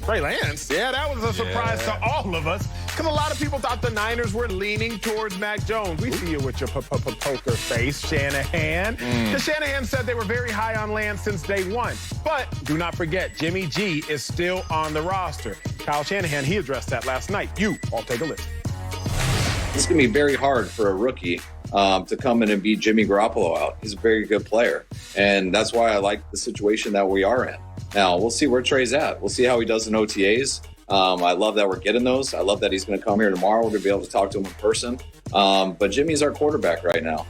Trey Lance? Yeah, that was a surprise to all of us. Because a lot of people thought the Niners were leaning towards Mac Jones. We see you with your poker face, Shanahan. Because Shanahan said they were very high on Lance since day one. But do not forget, Jimmy G is still on the roster. Kyle Shanahan, he addressed that last night. You all take a listen. It's going to be very hard for a rookie to come in and beat Jimmy Garoppolo out. He's a very good player. And that's why I like the situation that we are in. Now, we'll see where Trey's at. We'll see how he does in OTAs. I love that we're getting those. I love that he's going to come here tomorrow. We're going to be able to talk to him in person. But Jimmy's our quarterback right now.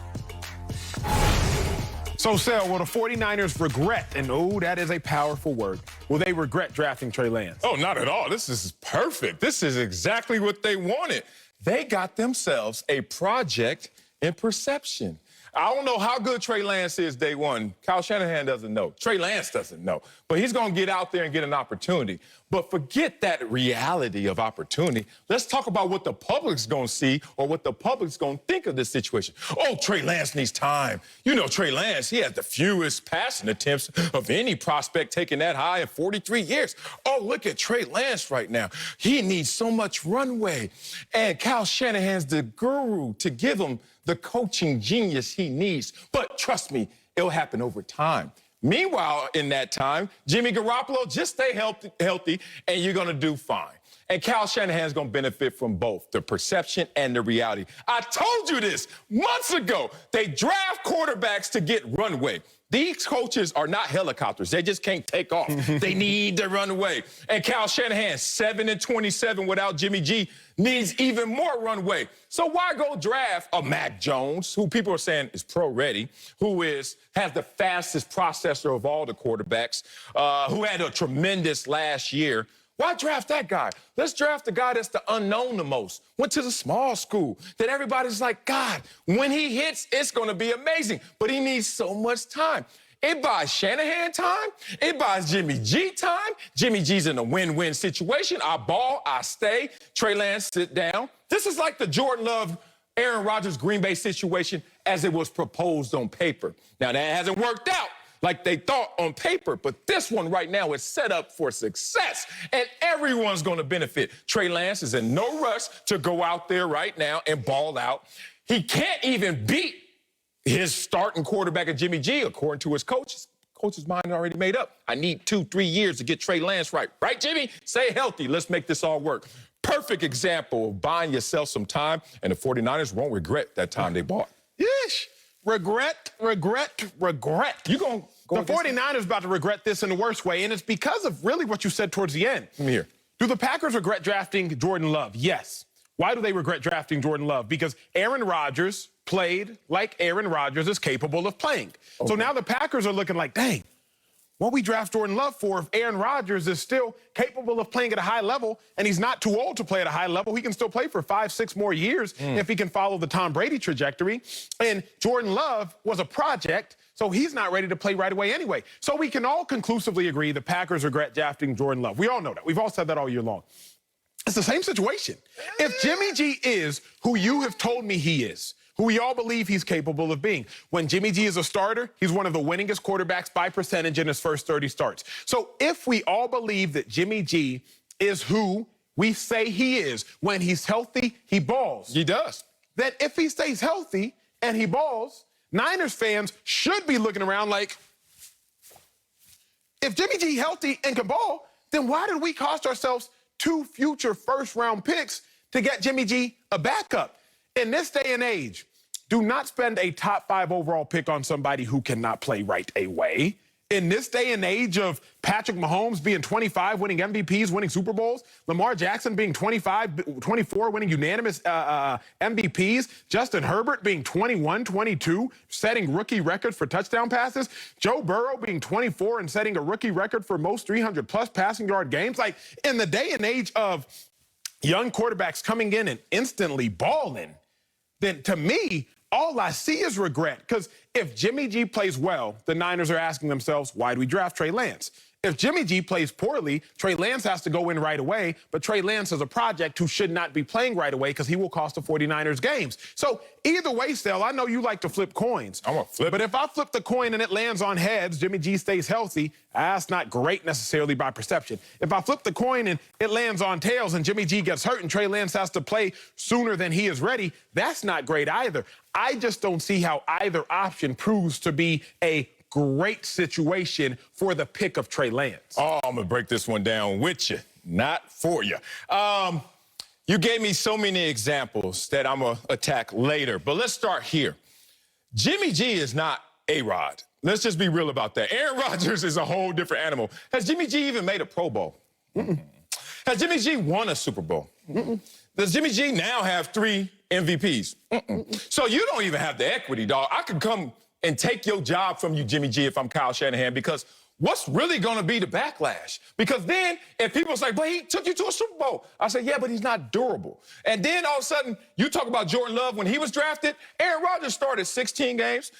So, Sal, will the 49ers regret, and oh, that is a powerful word, will they regret drafting Trey Lance? Oh, not at all. This is perfect. This is exactly what they wanted. They got themselves a project in perception. I don't know how good Trey Lance is day one. Kyle Shanahan doesn't know. Trey Lance doesn't know. But he's going to get out there and get an opportunity. But forget that reality of opportunity. Let's talk about what the public's going to see or what the public's going to think of this situation. Oh, Trey Lance needs time. You know, Trey Lance, he has the fewest passing attempts of any prospect taking that high in 43 years. Oh, look at Trey Lance right now. He needs so much runway. And Kyle Shanahan's the guru to give him the coaching genius he needs. But trust me, it'll happen over time. Meanwhile, in that time, Jimmy Garoppolo, just stay healthy, and you're going to do fine. And Kyle Shanahan's going to benefit from both the perception and the reality. I told you this months ago. They draft quarterbacks to get runway. These coaches are not helicopters. They just can't take off. They need the runway. And Kyle Shanahan, 7-27 without Jimmy G, needs even more runway. So why go draft a Mac Jones, who people are saying is pro-ready, who has the fastest processor of all the quarterbacks, who had a tremendous last year? Why draft that guy? Let's draft the guy that's the unknown the most. Went to the small school that everybody's like, God, when he hits, it's going to be amazing. But he needs so much time. It buys Shanahan time. It buys Jimmy G time. Jimmy G's in a win-win situation. I ball, I stay. Trey Lance, sit down. This is like the Jordan Love, Aaron Rodgers, Green Bay situation as it was proposed on paper. Now, that hasn't worked out like they thought on paper, but this one right now is set up for success, and everyone's going to benefit. Trey Lance is in no rush to go out there right now and ball out. He can't even beat his starting quarterback of Jimmy G, according to his coaches. Coach's mind already made up. I need 2-3 years to get Trey Lance right. Right, Jimmy? Stay healthy. Let's make this all work. Perfect example of buying yourself some time, and the 49ers won't regret that time they bought. Yeesh. Regret. You gonna go The 49ers about to regret this in the worst way, and it's because of really what you said towards the end. Come here. Do the Packers regret drafting Jordan Love? Yes. Why do they regret drafting Jordan Love? Because Aaron Rodgers played like Aaron Rodgers is capable of playing. Okay. So now the Packers are looking like, dang, what we draft Jordan Love for if Aaron Rodgers is still capable of playing at a high level and he's not too old to play at a high level. He can still play for 5-6 more years if he can follow the Tom Brady trajectory. And Jordan Love was a project, so he's not ready to play right away anyway. So we can all conclusively agree the Packers regret drafting Jordan Love. We all know that. We've all said that all year long. It's the same situation. If Jimmy G is who you have told me he is, who we all believe he's capable of being. When Jimmy G is a starter, he's one of the winningest quarterbacks by percentage in his first 30 starts. So if we all believe that Jimmy G is who we say he is, when he's healthy, he balls. He does. Then if he stays healthy and he balls, Niners fans should be looking around like, if Jimmy G healthy and can ball, then why did we cost ourselves 2 future first-round picks to get Jimmy G a backup? In this day and age, do not spend a top 5 overall pick on somebody who cannot play right away. In this day and age of Patrick Mahomes being 25, winning MVPs, winning Super Bowls, Lamar Jackson being 25, 24, winning unanimous MVPs, Justin Herbert being 21, 22, setting rookie records for touchdown passes, Joe Burrow being 24 and setting a rookie record for most 300-plus passing yard games. Like, in the day and age of young quarterbacks coming in and instantly balling, then to me, all I see is regret. Because if Jimmy G plays well, the Niners are asking themselves, why do we draft Trey Lance? If Jimmy G plays poorly, Trey Lance has to go in right away, but Trey Lance is a project who should not be playing right away because he will cost the 49ers games. So either way, Stel, I know you like to flip coins. I'm gonna flip. But if I flip the coin and it lands on heads, Jimmy G stays healthy, that's not great necessarily by perception. If I flip the coin and it lands on tails and Jimmy G gets hurt and Trey Lance has to play sooner than he is ready, that's not great either. I just don't see how either option proves to be a great situation for the pick of Trey Lance. Oh, I'm going to break this one down with you, not for you. You gave me so many examples that I'm going to attack later, but let's start here. Jimmy G is not A-Rod. Let's just be real about that. Aaron Rodgers is a whole different animal. Has Jimmy G even made a Pro Bowl? Mm-mm. Has Jimmy G won a Super Bowl? Mm-mm. Does Jimmy G now have 3 MVPs? Mm-mm. So you don't even have the equity, dog. I could come and take your job from you, Jimmy G, if I'm Kyle Shanahan, because what's really going to be the backlash? Because then if people say, but he took you to a Super Bowl, I say, yeah, but he's not durable. And then all of a sudden, you talk about Jordan Love when he was drafted. Aaron Rodgers started 16 games,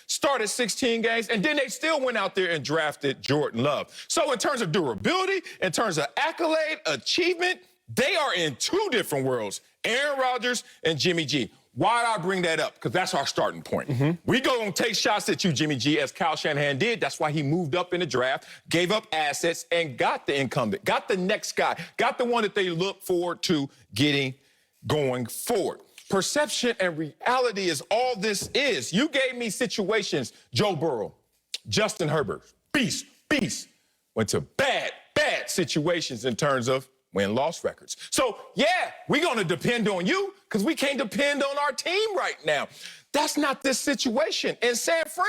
and then they still went out there and drafted Jordan Love. So in terms of durability, in terms of accolade, achievement, they are in 2 different worlds, Aaron Rodgers and Jimmy G. Why did I bring that up? Because that's our starting point. Mm-hmm. We go and take shots at you, Jimmy G, as Kyle Shanahan did. That's why he moved up in the draft, gave up assets, and got the incumbent, got the next guy, got the one that they look forward to getting going forward. Perception and reality is all this is. You gave me situations, Joe Burrow, Justin Herbert, beast. Went to bad situations in terms of win-loss records. So, yeah, we're going to depend on you because we can't depend on our team right now. That's not this situation. In San Fran,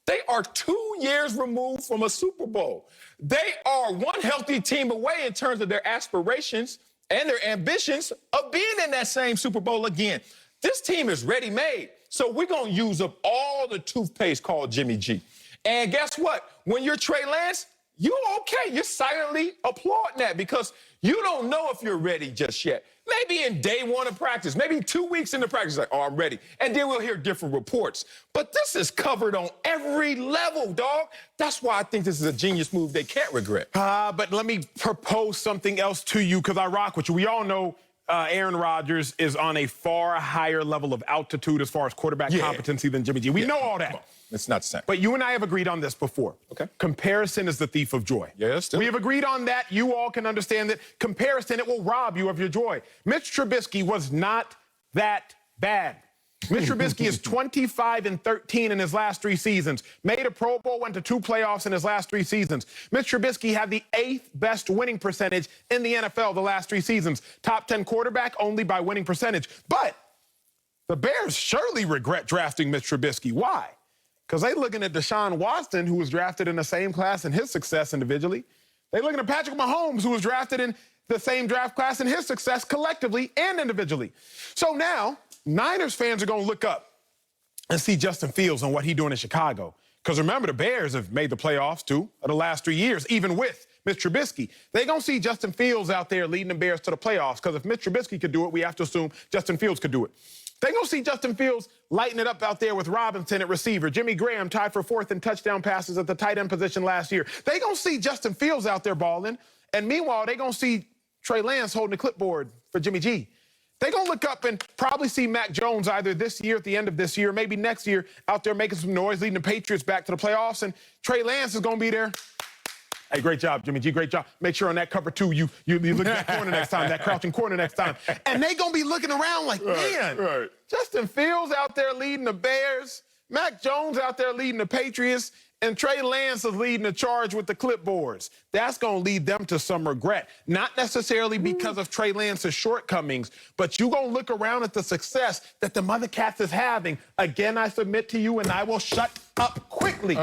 they are 2 years removed from a Super Bowl. They are one healthy team away in terms of their aspirations and their ambitions of being in that same Super Bowl again. This team is ready-made. So we're going to use up all the toothpaste called Jimmy G. And guess what? When you're Trey Lance, you're okay. You're silently applauding that because you don't know if you're ready just yet. Maybe in day 1 of practice, maybe 2 weeks into practice, like, oh, I'm ready. And then we'll hear different reports. But this is covered on every level, dog. That's why I think this is a genius move they can't regret. But let me propose something else to you because I rock with you. We all know Aaron Rodgers is on a far higher level of altitude as far as quarterback competency than Jimmy G. We know all that. It's not the same. But you and I have agreed on this before. Okay. Comparison is the thief of joy. Yes. We have agreed on that. You all can understand that comparison, it will rob you of your joy. Mitch Trubisky was not that bad. Mitch Trubisky is 25-13 in his last 3 seasons. Made a Pro Bowl, went to 2 playoffs in his last 3 seasons. Mitch Trubisky had the 8th best winning percentage in the NFL the last 3 seasons. Top 10 quarterback only by winning percentage. But the Bears surely regret drafting Mitch Trubisky. Why? Because they looking at Deshaun Watson, who was drafted in the same class in his success individually. They looking at Patrick Mahomes, who was drafted in the same draft class in his success collectively and individually. So now, Niners fans are going to look up and see Justin Fields and what he's doing in Chicago. Because remember, the Bears have made the playoffs 2 of the last 3 years, even with Mitch Trubisky. They're going to see Justin Fields out there leading the Bears to the playoffs. Because if Mitch Trubisky could do it, we have to assume Justin Fields could do it. They're going to see Justin Fields lighting it up out there with Robinson at receiver. Jimmy Graham tied for 4th in touchdown passes at the tight end position last year. They're going to see Justin Fields out there balling. And meanwhile, they're going to see Trey Lance holding the clipboard for Jimmy G. They're going to look up and probably see Mac Jones either this year, at the end of this year, maybe next year, out there making some noise, leading the Patriots back to the playoffs. And Trey Lance is going to be there. Hey, great job, Jimmy G, great job. Make sure on that cover 2, you look at that corner next time, that crouching corner next time. And they going to be looking around like, man, Justin Fields out there leading the Bears, Mac Jones out there leading the Patriots, and Trey Lance is leading the charge with the clipboards. That's going to lead them to some regret. Not necessarily because of Trey Lance's shortcomings, but you're going to look around at the success that the Mother Cats is having. Again, I submit to you, and I will shut up quickly.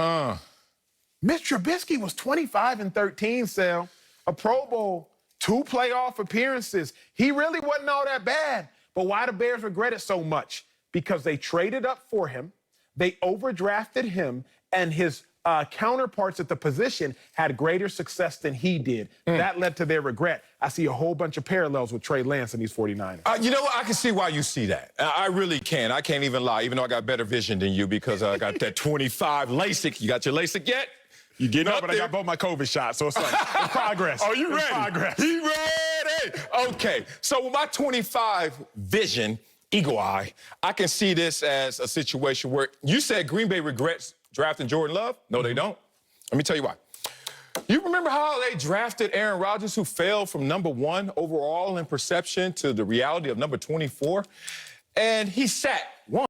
Mitch Trubisky was 25-13, Sal. A Pro Bowl, 2 playoff appearances. He really wasn't all that bad. But why the Bears regret it so much? Because they traded up for him, they overdrafted him, and his counterparts at the position had greater success than he did. That led to their regret. I see a whole bunch of parallels with Trey Lance and these 49ers. You know what? I can see why you see that. I really can. I can't even lie, even though I got better vision than you because I got that 25 LASIK. You got your LASIK yet? You get up, Not but I there. got both my COVID shots, so it's like it's progress. Are you It's ready? Progress. He ready. Okay, so with my 25 vision, eagle eye, I can see this as a situation where you said Green Bay regrets drafting Jordan Love. No, they don't. Let me tell you why. You remember how they drafted Aaron Rodgers, who fell from #1 overall in perception to the reality of number 24? And he sat one.